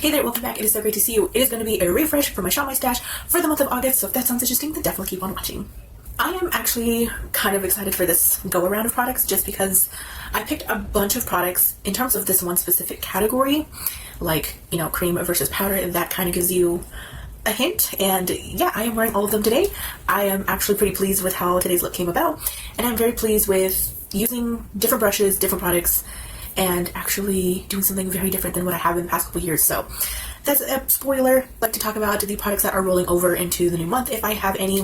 Hey there, welcome back. It is so great to see you. It is going to be a refresh for my Shop My Stash for the month of August, so if that sounds interesting, then definitely keep on watching. I am actually kind of excited for this go-around of products just because I picked a bunch of products in terms of this one specific category, like, you know, cream versus powder. That kind of gives you a hint, and yeah, I am wearing all of them today. I am actually pretty pleased with how today's look came about, and I'm very pleased with using different brushes, different products, and actually doing something very different than what I have in the past couple years. So that's a spoiler. I'd like to talk about the products that are rolling over into the new month, if I have any,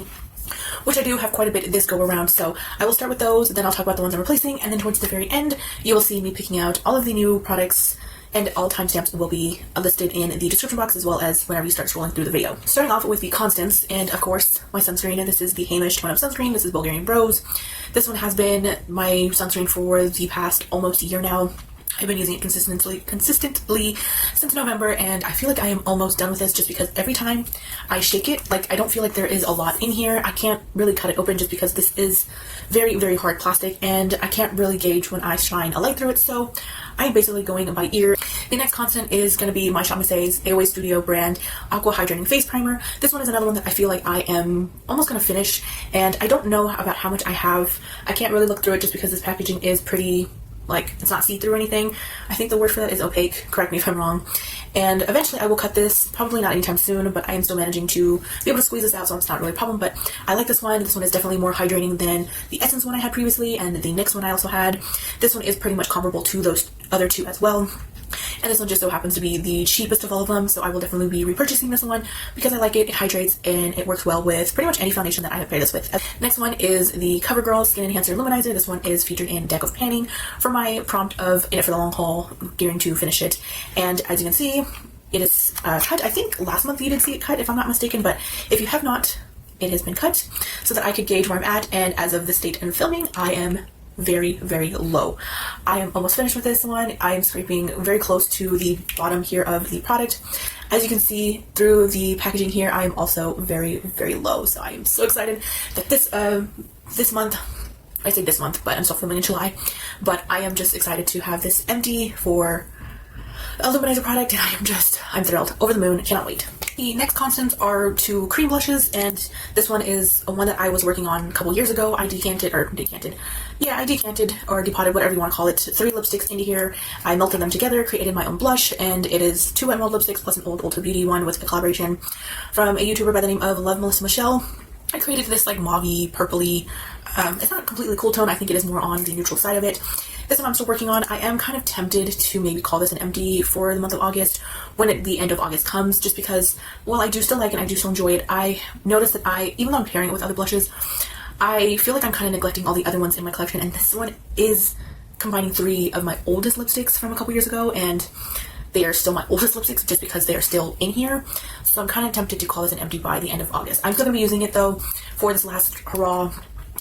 which I do have quite a bit this go around. So I will start with those, then I'll talk about the ones I'm replacing, and then towards the very end, you will see me picking out all of the new products, and all timestamps will be listed in the description box as well as whenever you start scrolling through the video. Starting off with the constants, and of course my sunscreen, and this is the Hamish Tone Up Sunscreen. This is Bulgarian Bros. This one has been my sunscreen for the past almost a year now. I've been using it consistently since November, and I feel like I am almost done with this just because every time I shake it, like, I don't feel like there is a lot in here. I can't really cut it open just because this is very, very hard plastic, and I can't really gauge when I shine a light through it, so I'm basically going by ear. The next constant is going to be my Shop My Stash AOA Studio brand Aqua Hydrating Face Primer. This one is another one that I feel like I am almost going to finish, and I don't know about how much I have. I can't really look through it just because this packaging is pretty, like, it's not see-through or anything. I think the word for that is opaque, correct me if I'm wrong. And eventually I will cut this, probably not anytime soon, but I am still managing to be able to squeeze this out, so it's not really a problem. But I like this one. This one is definitely more hydrating than the Essence one I had previously, and the NYX one I also had. This one is pretty much comparable to those other two as well. And this one just so happens to be the cheapest of all of them, so I will definitely be repurchasing this one because I like it. It hydrates and it works well with pretty much any foundation that I have paired this with. Next one is the CoverGirl Skin Enhancer Luminizer. This one is featured in Deck of Panning for my prompt of in it for the long haul, gearing to finish it. And as you can see, it is cut. I think last month you did see it cut, if I'm not mistaken, but if you have not, it has been cut so that I could gauge where I'm at. And as of this date and filming, I am very, very low. I am almost finished with this one. I am scraping very close to the bottom here of the product. As you can see through the packaging here, I am also very, very low. So I am so excited that this month, I say this month, but I'm still filming in July, but I am just excited to have this empty for a luminizer product, and I'm thrilled, over the moon, cannot wait. The next constants are two cream blushes, and this one is one that I was working on a couple years ago. I decanted or depotted, whatever you want to call it, 3 lipsticks into here. I melted them together, created my own blush, and it is 2 Emerald lipsticks plus an old Ulta Beauty one with a collaboration from a YouTuber by the name of Love Melissa Michelle. I created this like mauvey, purpley, it's not a completely cool tone. I think it is more on the neutral side of it. This one I'm still working on. I am kind of tempted to maybe call this an empty for the month of August when the end of August comes, just because, well, I do still like it, I do still enjoy it. I noticed that even though I'm pairing it with other blushes, I feel like I'm kind of neglecting all the other ones in my collection, and this one is combining 3 of my oldest lipsticks from a couple years ago, and they are still my oldest lipsticks just because they are still in here. So I'm kind of tempted to call this an empty by the end of August. I'm still going to be using it though for this last hurrah,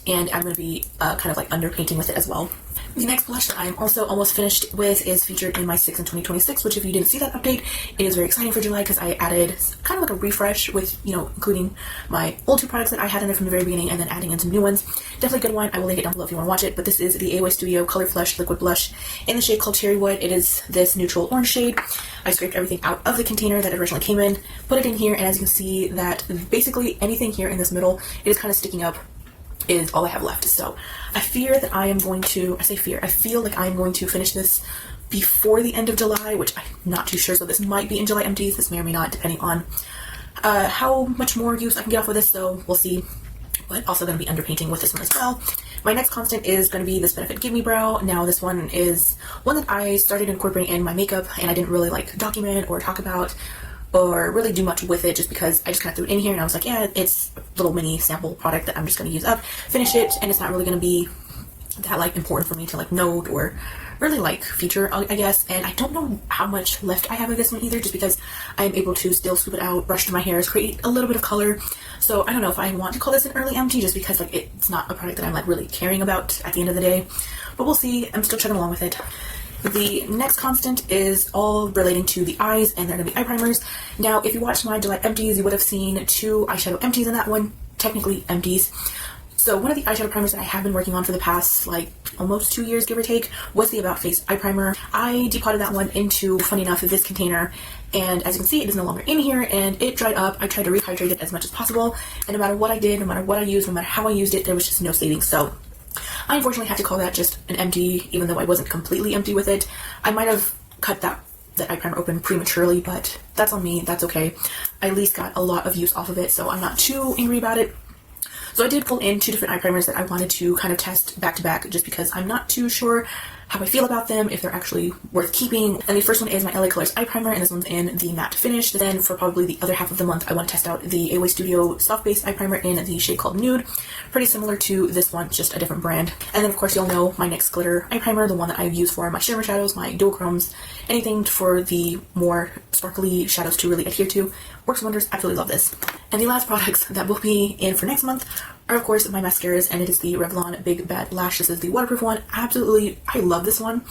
and I'm going to be kind of like underpainting with it as well. The next blush that I am also almost finished with is featured in my 6 in 2026, which if you didn't see that update, it is very exciting for July because I added kind of like a refresh with, you know, including my old 2 products that I had in there from the very beginning and then adding in some new ones. Definitely a good one. I will link it down below if you want to watch it, but this is the AOA Studio Color Flush Liquid Blush in the shade called Cherrywood. It is this neutral orange shade. I scraped everything out of the container that it originally came in, put it in here, and as you can see that basically anything here in this middle, it is kind of sticking up, is all I have left. So I fear that I am going to, I feel like I'm going to finish this before the end of July, which I'm not too sure, so this might be in July empties, this may or may not, depending on how much more use I can get off of this, so we'll see. But also going to be underpainting with this one as well. My next constant is going to be this Benefit Give Me Brow. Now this one is one that I started incorporating in my makeup, and I didn't really like document or talk about or really do much with it just because I just kind of threw it in here and I was like, yeah, it's a little mini sample product that I'm just going to use up, finish it, and it's not really going to be that like important for me to like note or really like feature, I guess. And I don't know how much left I have of this one either, just because I am able to still swoop it out, brush through my hairs, create a little bit of color. So I don't know if I want to call this an early empty just because like it's not a product that I'm like really caring about at the end of the day, but we'll see. I'm still chugging along with it. The next constant is all relating to the eyes, and they're going to be eye primers. Now, if you watched my July empties, you would have seen 2 eyeshadow empties in that one, technically empties. So one of the eyeshadow primers that I have been working on for the past like almost 2 years, give or take, was the About Face eye primer. I depotted that one into, funny enough, this container, and as you can see, it is no longer in here, and it dried up. I tried to rehydrate it as much as possible, and no matter what I did, no matter what I used, no matter how I used it, there was just no savings. So I unfortunately have to call that just an empty, even though I wasn't completely empty with it. I might have cut that eye primer open prematurely, but that's on me. That's okay. I at least got a lot of use off of it, so I'm not too angry about it. So I did pull in 2 different eye primers that I wanted to kind of test back to back, just because I'm not too sure how I feel about them, if they're actually worth keeping. And the first one is my LA Colors eye primer, and this one's in the matte finish. Then for probably the other half of the month, I want to test out the AOA Studio soft base eye primer in the shade called Nude. Pretty similar to this one, just a different brand. And then of course you'll know my NYX glitter eye primer, the one that I use for my shimmer shadows, my duochromes, anything for the more sparkly shadows to really adhere to. Works wonders. Absolutely love this. And the last products that will be in for next month are of course my mascaras, and it is the Revlon Big Bad Lash. This is the waterproof one. Absolutely, I love this one,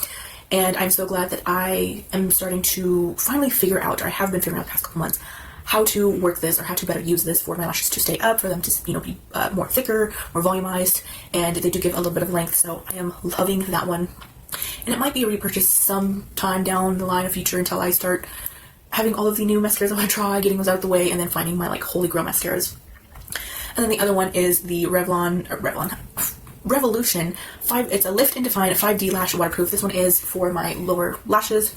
and I'm so glad that I am starting to finally figure out, or I have been figuring out the past couple months, how to work this, or how to better use this for my lashes to stay up, for them to, you know, be more thicker, more volumized, and they do give a little bit of length, so I am loving that one. And it might be a repurchase sometime down the line of future, until I start having all of the new mascaras I want to try, getting those out of the way, and then finding my like holy grail mascaras. And then the other one is the Revolution 5. It's a Lift and Define 5D Lash Waterproof. This one is for my lower lashes,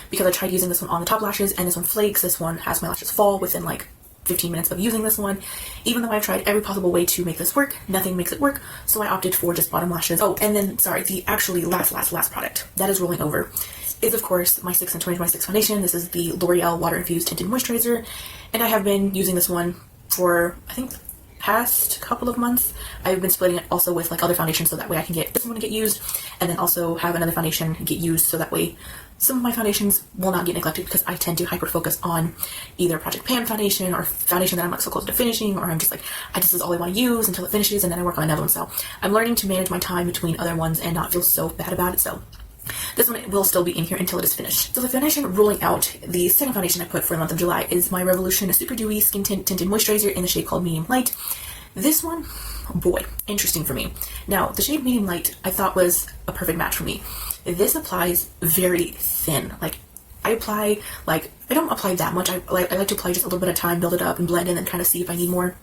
because I tried using this one on the top lashes, and this one flakes. This one has my lashes fall within like 15 minutes of using this one. Even though I've tried every possible way to make this work, nothing makes it work, so I opted for just bottom lashes. Oh, and then, sorry, the actually last product that is rolling over is of course my 6 in 2026 foundation. This is the L'Oreal Water Infused Tinted Moisturizer, and I have been using this one for, I think, past couple of months. I've been splitting it also with like other foundations, so that way I can get this one to get used, and then also have another foundation get used, so that way some of my foundations will not get neglected, because I tend to hyper focus on either Project Pan foundation, or foundation that I'm like so close to finishing, or I'm just like, this is all I want to use until it finishes, and then I work on another one. So I'm learning to manage my time between other ones and not feel so bad about it. So this one will still be in here until it is finished. So the foundation rolling out, the second foundation I put for the month of July, is my Revolution Super Dewy Skin Tinted Moisturizer in the shade called Medium Light. This one, boy, interesting for me. Now, the shade Medium Light I thought was a perfect match for me. This applies very thin. Like, I apply, like, I don't apply that much. I like to apply just a little bit of time, build it up, and blend in, and kind of see if I need more.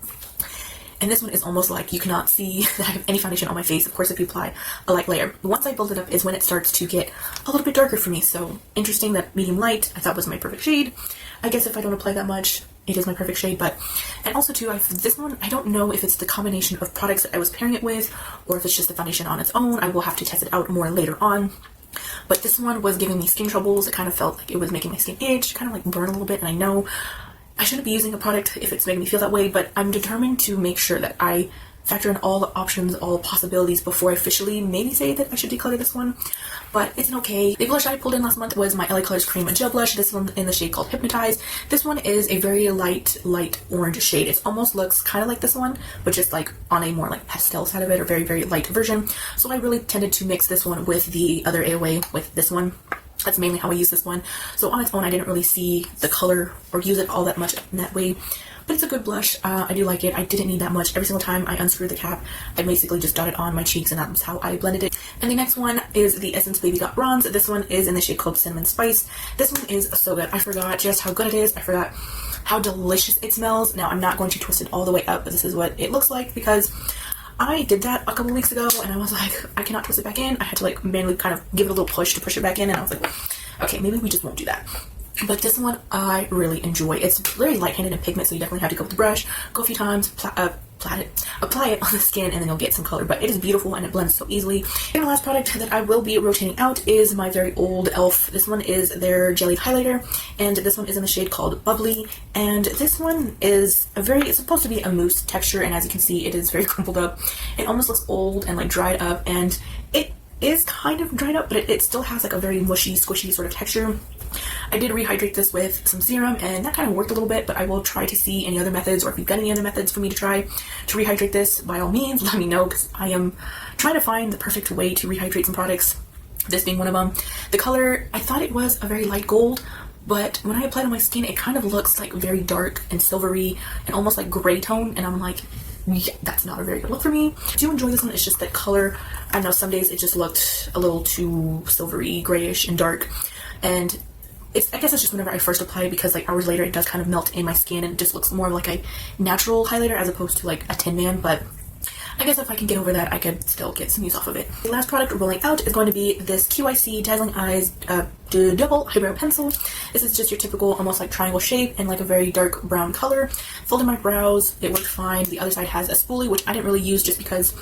And this one is almost like you cannot see that I have any foundation on my face. Of course, if you apply a light layer. Once I build it up is when it starts to get a little bit darker for me. So interesting that Medium Light I thought was my perfect shade. I guess if I don't apply that much, it is my perfect shade. But, and also too, this one, I don't know if it's the combination of products that I was pairing it with, or if it's just the foundation on its own. I will have to test it out more later on. But this one was giving me skin troubles. It kind of felt like it was making my skin itch, kind of like burn a little bit. And I know I shouldn't be using a product if it's making me feel that way, but I'm determined to make sure that I factor in all the options, all the possibilities before I officially maybe say that I should declutter this one. But it's okay. The blush I pulled in last month was my LA Colors Cream Gel Blush. This one in the shade called Hypnotize. This one is a very light orange shade. It almost looks kind of like this one, but just like on a more like pastel side of it, or very, very light version. So I really tended to mix this one with the other AOA with this one. That's mainly how I use this one. So on its own, I didn't really see the color or use it all that much in that way. But it's a good blush. I do like it. I didn't need that much. Every single time I unscrewed the cap, I basically just dotted on my cheeks, and that was how I blended it. And the next one is the Essence Baby Got Bronze. This one is in the shade called Cinnamon Spice. This one is so good. I forgot just how good it is. I forgot how delicious it smells. Now, I'm not going to twist it all the way up, but this is what it looks like, because I did that a couple weeks ago, and I was like, I cannot twist it back in. I had to like manually kind of give it a little push to push it back in, and I was like, okay, maybe we just won't do that. But this one I really enjoy. It's very light-handed in pigment, so you definitely have to go with the brush, go a few times, apply it on the skin, and then you'll get some color. But it is beautiful, and it blends so easily. And the last product that I will be rotating out is my very old e.l.f. This one is their Jelly Highlighter, and this one is in the shade called Bubbly. And this one is it's supposed to be a mousse texture, and as you can see, it is very crumpled up. It almost looks old and like dried up, and it is kind of dried up, but it still has like a very mushy, squishy sort of texture. I did rehydrate this with some serum, and that kind of worked a little bit, but I will try to see any other methods, or if you've got any other methods for me to try to rehydrate this, by all means, let me know, because I am trying to find the perfect way to rehydrate some products, this being one of them. The color, I thought it was a very light gold, but when I apply it on my skin, it kind of looks like very dark and silvery and almost like gray tone, and I'm like, yeah, that's not a very good look for me. I do enjoy this one. It's just that color, I don't know, some days it just looked a little too silvery, grayish, and dark. And I guess it's just whenever I first apply it, because like hours later it does kind of melt in my skin and it just looks more like a natural highlighter as opposed to like a Tin Man. But I guess if I can get over that, I could still get some use off of it. The last product rolling out is going to be this QIC Dazzling Eyes double eyebrow pencil. This is just your typical almost like triangle shape and like a very dark brown color. Filled in my brows, it worked fine. The other side has a spoolie, which I didn't really use just because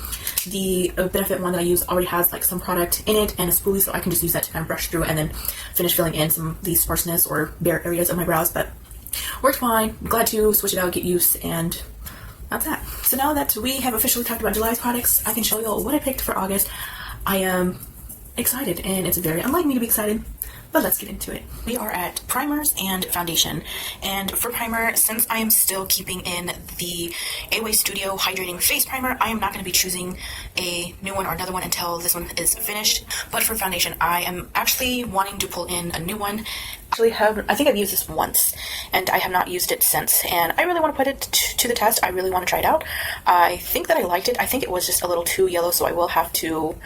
the Benefit one that I use already has like some product in it and a spoolie, so I can just use that to kind of brush through and then finish filling in some of the sparseness or bare areas of my brows. But worked fine. I'm glad to switch it out, get used, and that's that. So now that we have officially talked about July's products, I can show y'all what I picked for August. I am excited, and it's very unlike me to be excited, but let's get into it. We are at primers and foundation. And for primer, since I am still keeping in the Away Studio Hydrating Face Primer, I am not going to be choosing a new one or another one until this one is finished. But for foundation, I am actually wanting to pull in a new one. I think I've used this once, and I have not used it since, and I really want to put it to the test. I really want to try it out. I think that I liked it. I think it was just a little too yellow, so I will have to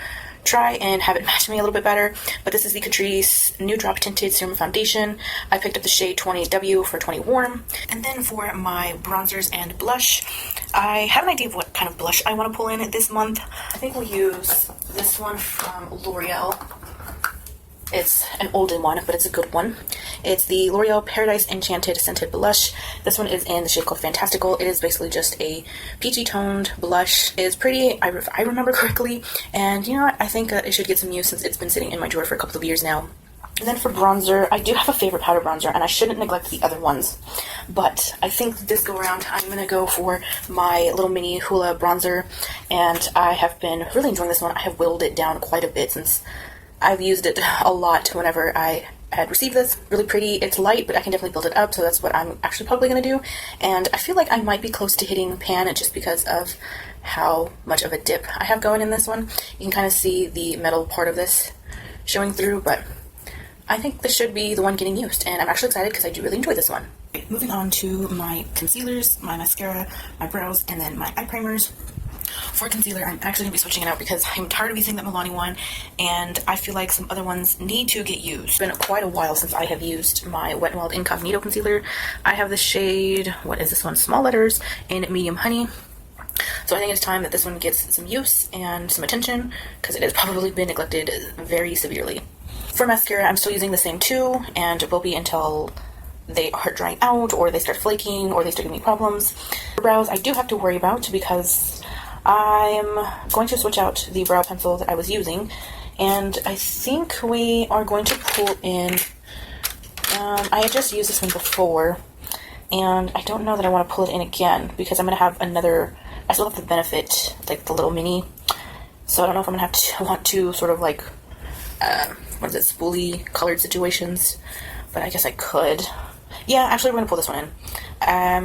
try and have it match me a little bit better. But this is the Catrice New Drop Tinted Serum Foundation. I picked up the shade 20W for 20 Warm. And then for my bronzers and blush, I have an idea of what kind of blush I want to pull in this month. I think we'll use this one from L'Oreal. It's an older one, but it's a good one. It's the L'Oreal Paradise Enchanted Scented Blush. This one is in the shade called Fantastical. It is basically just a peachy toned blush. It is pretty, if I remember correctly. And you know what? I think it should get some use since it's been sitting in my drawer for a couple of years now. And then for bronzer, I do have a favorite powder bronzer, and I shouldn't neglect the other ones. But I think this go around, I'm going to go for my little mini Hoola bronzer. And I have been really enjoying this one. I have whittled it down quite a bit since I've used it a lot whenever I had received this. Really pretty. It's light, but I can definitely build it up, so that's what I'm actually probably going to do. And I feel like I might be close to hitting pan just because of how much of a dip I have going in this one. You can kind of see the metal part of this showing through, but I think this should be the one getting used, and I'm actually excited because I do really enjoy this one. Moving on to my concealers, my mascara, my brows, and then my eye primers. For concealer, I'm actually going to be switching it out because I'm tired of using that Milani one, and I feel like some other ones need to get used. It's been quite a while since I have used my Wet n Wild Incognito concealer. I have the shade, what is this one? Small Letters in Medium Honey. So I think it's time that this one gets some use and some attention because it has probably been neglected very severely. For mascara, I'm still using the same two, and it will be until they are drying out or they start flaking or they start giving me problems. For brows, I do have to worry about because I'm going to switch out the brow pencil that I was using, and I think we are going to pull in, I had just used this one before, and I don't know that I want to pull it in again, because I'm going to have another, I still have the Benefit, like the little mini, so I don't know if I'm going to want to sort of like, what is it, spoolie colored situations, but I guess I could. Yeah, actually we're going to pull this one in.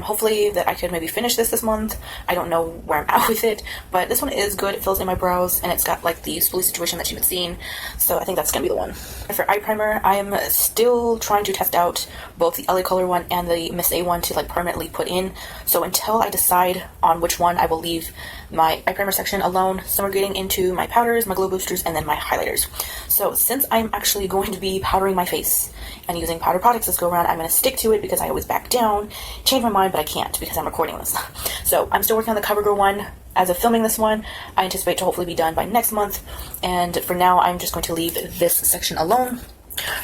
Hopefully that I could maybe finish this month. I don't know where I'm at with it, but this one is good. It fills in my brows, and it's got like the spoolie situation that you've been seeing, so I think that's going to be the one. For eye primer, I am still trying to test out both the LA Color one and the Miss A one to like permanently put in, so until I decide on which one, I will leave my eye primer section alone. So we're getting into my powders, my glow boosters, and then my highlighters. So since I'm actually going to be powdering my face and using powder products this go around, I'm going to stick to it because I always back down, change my mind, but I can't because I'm recording this. So I'm still working on the CoverGirl one. As of filming this one, I anticipate to hopefully be done by next month, and for now I'm just going to leave this section alone.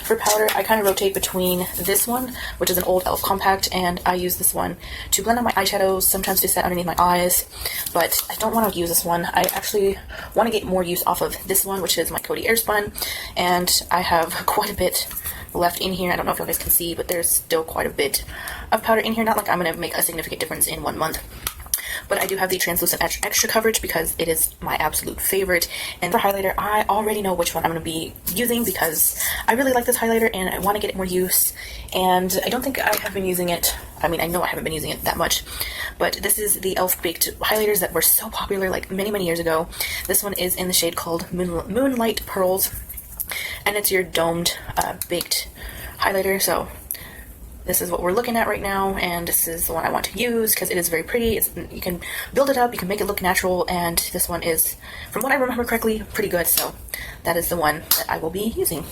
For powder, I kind of rotate between this one, which is an old e.l.f. compact, and I use this one to blend out my eyeshadows, sometimes to set underneath my eyes, but I don't want to use this one. I actually want to get more use off of this one, which is my Coty Airspun, and I have quite a bit left in here. I don't know if you guys can see, but there's still quite a bit of powder in here. Not like I'm going to make a significant difference in 1 month. But I do have the translucent extra coverage because it is my absolute favorite. And for highlighter, I already know which one I'm going to be using because I really like this highlighter and I want to get it more use. And I don't think I have been using it. I mean, I know I haven't been using it that much. But this is the e.l.f. Baked highlighters that were so popular like many, many years ago. This one is in the shade called Moonlight Pearls. And it's your domed baked highlighter. So this is what we're looking at right now, and this is the one I want to use because it is very pretty. You can build it up, you can make it look natural, and this one is, from what I remember correctly, pretty good, so that is the one that I will be using.